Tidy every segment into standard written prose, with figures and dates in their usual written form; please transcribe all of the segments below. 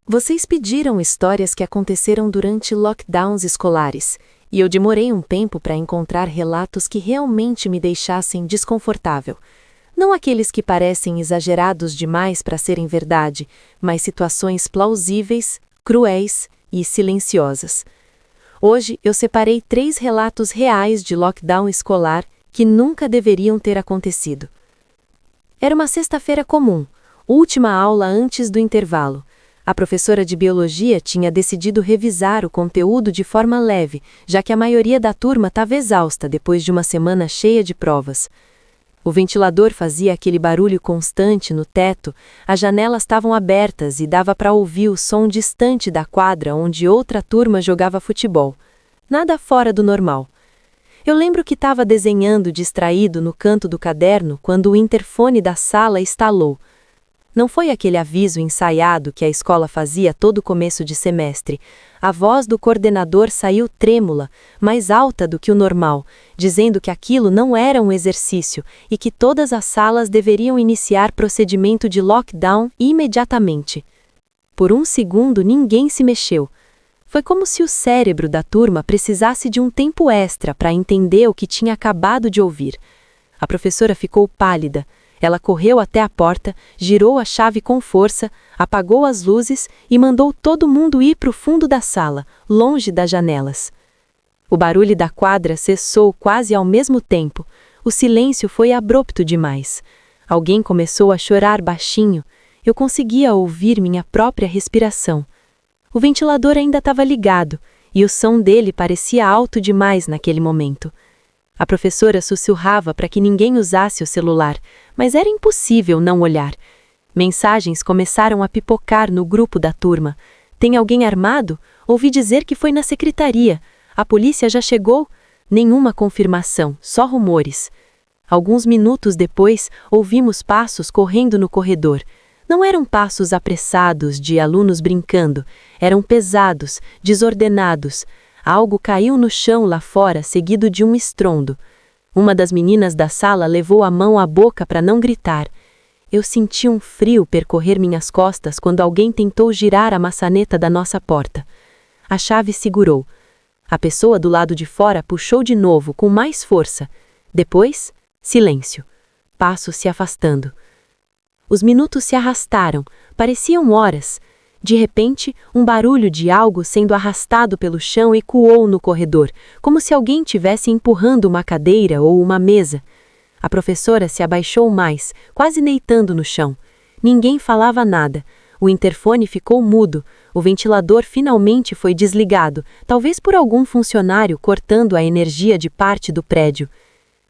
Vocês pediram histórias que aconteceram durante lockdowns escolares, e eu demorei um tempo para encontrar relatos que realmente me deixassem desconfortável. Não aqueles que parecem exagerados demais para serem verdade, mas situações plausíveis, cruéis e silenciosas. Hoje eu separei 3 relatos reais de lockdown escolar que nunca deveriam ter acontecido. Era uma sexta-feira comum, última aula antes do intervalo. A professora de biologia tinha decidido revisar o conteúdo de forma leve, já que a maioria da turma estava exausta depois de uma semana cheia de provas. O ventilador fazia aquele barulho constante no teto, as janelas estavam abertas e dava para ouvir o som distante da quadra onde outra turma jogava futebol. Nada fora do normal. Eu lembro que estava desenhando distraído no canto do caderno quando o interfone da sala estalou. Não foi aquele aviso ensaiado que a escola fazia todo começo de semestre. A voz do coordenador saiu trêmula, mais alta do que o normal, dizendo que aquilo não era um exercício e que todas as salas deveriam iniciar procedimento de lockdown imediatamente. Por um segundo ninguém se mexeu. Foi como se o cérebro da turma precisasse de um tempo extra para entender o que tinha acabado de ouvir. A professora ficou pálida. Ela correu até a porta, girou a chave com força, apagou as luzes e mandou todo mundo ir para o fundo da sala, longe das janelas. O barulho da quadra cessou quase ao mesmo tempo. O silêncio foi abrupto demais. Alguém começou a chorar baixinho. Eu conseguia ouvir minha própria respiração. O ventilador ainda estava ligado, e o som dele parecia alto demais naquele momento. A professora sussurrava para que ninguém usasse o celular, mas era impossível não olhar. Mensagens começaram a pipocar no grupo da turma. Tem alguém armado? Ouvi dizer que foi na secretaria. A polícia já chegou? Nenhuma confirmação, só rumores. Alguns minutos depois, ouvimos passos correndo no corredor. Não eram passos apressados de alunos brincando, eram pesados, desordenados. Algo caiu no chão lá fora, seguido de um estrondo. Uma das meninas da sala levou a mão à boca para não gritar. Eu senti um frio percorrer minhas costas quando alguém tentou girar a maçaneta da nossa porta. A chave segurou. A pessoa do lado de fora puxou de novo, com mais força. Depois, silêncio. Passos se afastando. Os minutos se arrastaram, pareciam horas. De repente, um barulho de algo sendo arrastado pelo chão ecoou no corredor, como se alguém tivesse empurrando uma cadeira ou uma mesa. A professora se abaixou mais, quase deitando no chão. Ninguém falava nada. O interfone ficou mudo. O ventilador finalmente foi desligado, talvez por algum funcionário cortando a energia de parte do prédio.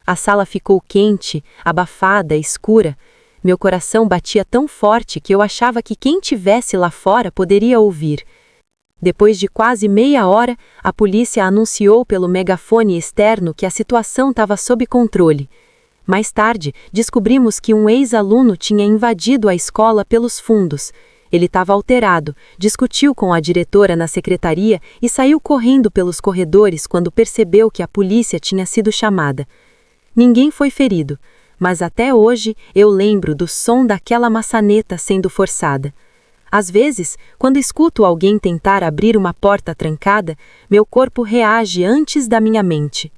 A sala ficou quente, abafada, escura. Meu coração batia tão forte que eu achava que quem tivesse lá fora poderia ouvir. Depois de quase meia hora, a polícia anunciou pelo megafone externo que a situação estava sob controle. Mais tarde, descobrimos que um ex-aluno tinha invadido a escola pelos fundos. Ele estava alterado, discutiu com a diretora na secretaria e saiu correndo pelos corredores quando percebeu que a polícia tinha sido chamada. Ninguém foi ferido. Mas até hoje eu lembro do som daquela maçaneta sendo forçada. Às vezes, quando escuto alguém tentar abrir uma porta trancada, meu corpo reage antes da minha mente.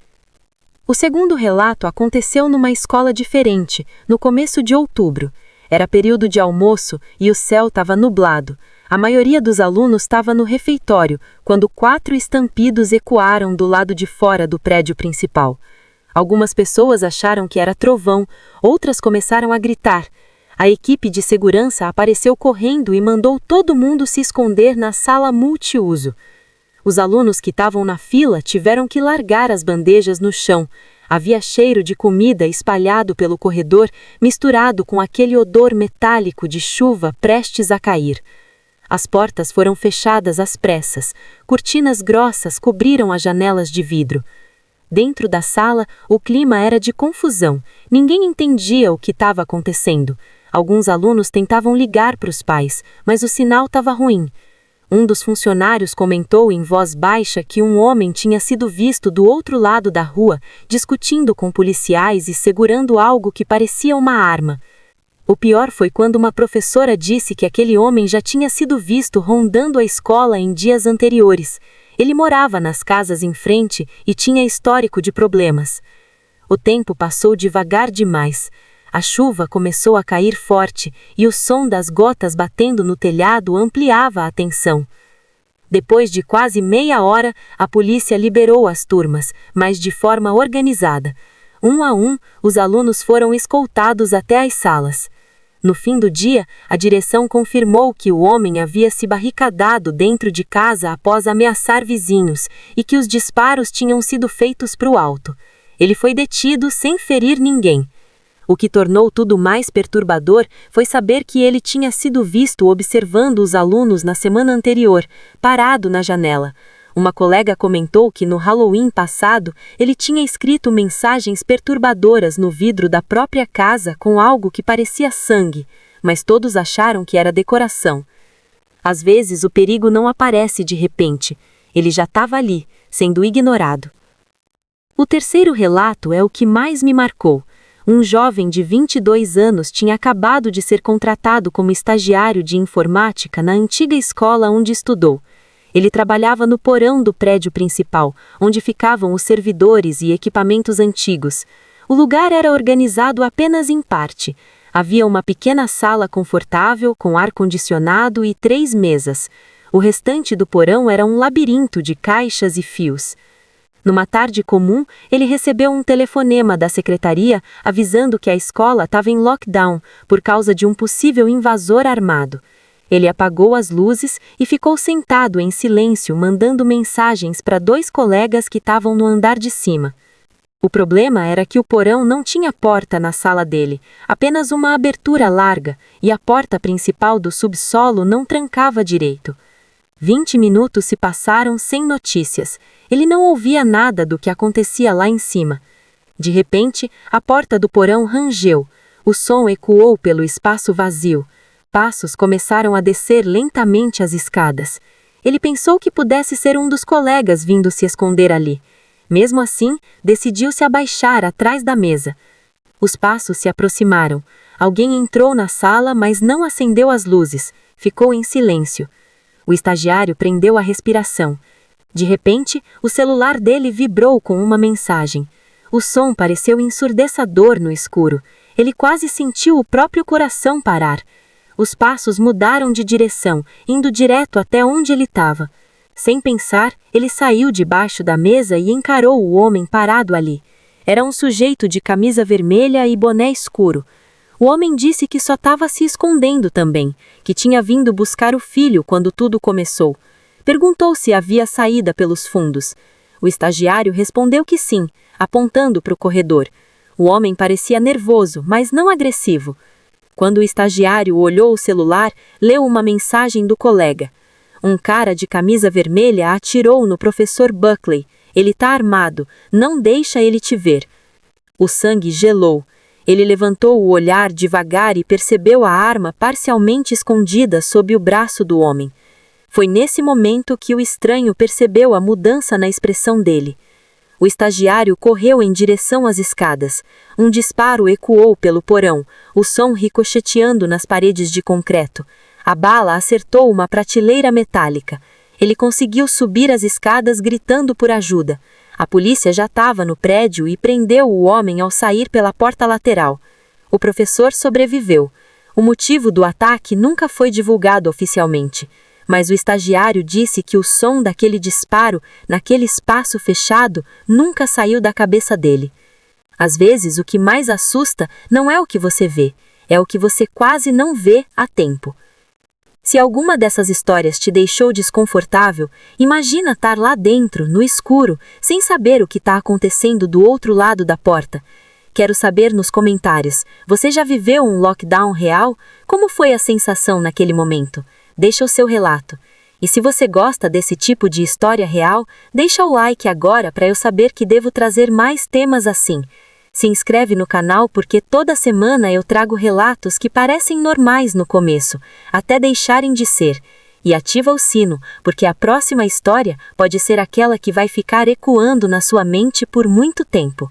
O segundo relato aconteceu numa escola diferente, no começo de outubro. Era período de almoço e o céu estava nublado. A maioria dos alunos estava no refeitório, quando 4 estampidos ecoaram do lado de fora do prédio principal. Algumas pessoas acharam que era trovão, outras começaram a gritar. A equipe de segurança apareceu correndo e mandou todo mundo se esconder na sala multiuso. Os alunos que estavam na fila tiveram que largar as bandejas no chão. Havia cheiro de comida espalhado pelo corredor, misturado com aquele odor metálico de chuva prestes a cair. As portas foram fechadas às pressas. Cortinas grossas cobriram as janelas de vidro. Dentro da sala, o clima era de confusão. Ninguém entendia o que estava acontecendo. Alguns alunos tentavam ligar para os pais, mas o sinal estava ruim. Um dos funcionários comentou em voz baixa que um homem tinha sido visto do outro lado da rua, discutindo com policiais e segurando algo que parecia uma arma. O pior foi quando uma professora disse que aquele homem já tinha sido visto rondando a escola em dias anteriores. Ele morava nas casas em frente e tinha histórico de problemas. O tempo passou devagar demais. A chuva começou a cair forte e o som das gotas batendo no telhado ampliava a tensão. Depois de quase meia hora, a polícia liberou as turmas, mas de forma organizada. Um a um, os alunos foram escoltados até as salas. No fim do dia, a direção confirmou que o homem havia se barricadado dentro de casa após ameaçar vizinhos e que os disparos tinham sido feitos para o alto. Ele foi detido sem ferir ninguém. O que tornou tudo mais perturbador foi saber que ele tinha sido visto observando os alunos na semana anterior, parado na janela. Uma colega comentou que no Halloween passado ele tinha escrito mensagens perturbadoras no vidro da própria casa com algo que parecia sangue, mas todos acharam que era decoração. Às vezes o perigo não aparece de repente, ele já estava ali, sendo ignorado. O terceiro relato é o que mais me marcou. Um jovem de 22 anos tinha acabado de ser contratado como estagiário de informática na antiga escola onde estudou. Ele trabalhava no porão do prédio principal, onde ficavam os servidores e equipamentos antigos. O lugar era organizado apenas em parte. Havia uma pequena sala confortável, com ar-condicionado e 3 mesas. O restante do porão era um labirinto de caixas e fios. Numa tarde comum, ele recebeu um telefonema da secretaria avisando que a escola estava em lockdown por causa de um possível invasor armado. Ele apagou as luzes e ficou sentado em silêncio, mandando mensagens para 2 colegas que estavam no andar de cima. O problema era que o porão não tinha porta na sala dele, apenas uma abertura larga, e a porta principal do subsolo não trancava direito. 20 minutos se passaram sem notícias. Ele não ouvia nada do que acontecia lá em cima. De repente, a porta do porão rangeu. O som ecoou pelo espaço vazio. Passos começaram a descer lentamente as escadas. Ele pensou que pudesse ser um dos colegas vindo se esconder ali. Mesmo assim, decidiu se abaixar atrás da mesa. Os passos se aproximaram. Alguém entrou na sala, mas não acendeu as luzes. Ficou em silêncio. O estagiário prendeu a respiração. De repente, o celular dele vibrou com uma mensagem. O som pareceu ensurdecedor no escuro. Ele quase sentiu o próprio coração parar. Os passos mudaram de direção, indo direto até onde ele estava. Sem pensar, ele saiu debaixo da mesa e encarou o homem parado ali. Era um sujeito de camisa vermelha e boné escuro. O homem disse que só estava se escondendo também, que tinha vindo buscar o filho quando tudo começou. Perguntou se havia saída pelos fundos. O estagiário respondeu que sim, apontando para o corredor. O homem parecia nervoso, mas não agressivo. Quando o estagiário olhou o celular, leu uma mensagem do colega. Um cara de camisa vermelha atirou no professor Buckley. Ele está armado, não deixa ele te ver. O sangue gelou. Ele levantou o olhar devagar e percebeu a arma parcialmente escondida sob o braço do homem. Foi nesse momento que o estranho percebeu a mudança na expressão dele. O estagiário correu em direção às escadas. Um disparo ecoou pelo porão, o som ricocheteando nas paredes de concreto. A bala acertou uma prateleira metálica. Ele conseguiu subir as escadas gritando por ajuda. A polícia já estava no prédio e prendeu o homem ao sair pela porta lateral. O professor sobreviveu. O motivo do ataque nunca foi divulgado oficialmente, mas o estagiário disse que o som daquele disparo, naquele espaço fechado, nunca saiu da cabeça dele. Às vezes, o que mais assusta não é o que você vê, é o que você quase não vê a tempo. Se alguma dessas histórias te deixou desconfortável, imagina estar lá dentro, no escuro, sem saber o que está acontecendo do outro lado da porta. Quero saber nos comentários, você já viveu um lockdown real? Como foi a sensação naquele momento? Deixa o seu relato. E se você gosta desse tipo de história real, deixa o like agora para eu saber que devo trazer mais temas assim. Se inscreve no canal porque toda semana eu trago relatos que parecem normais no começo, até deixarem de ser. E ativa o sino, porque a próxima história pode ser aquela que vai ficar ecoando na sua mente por muito tempo.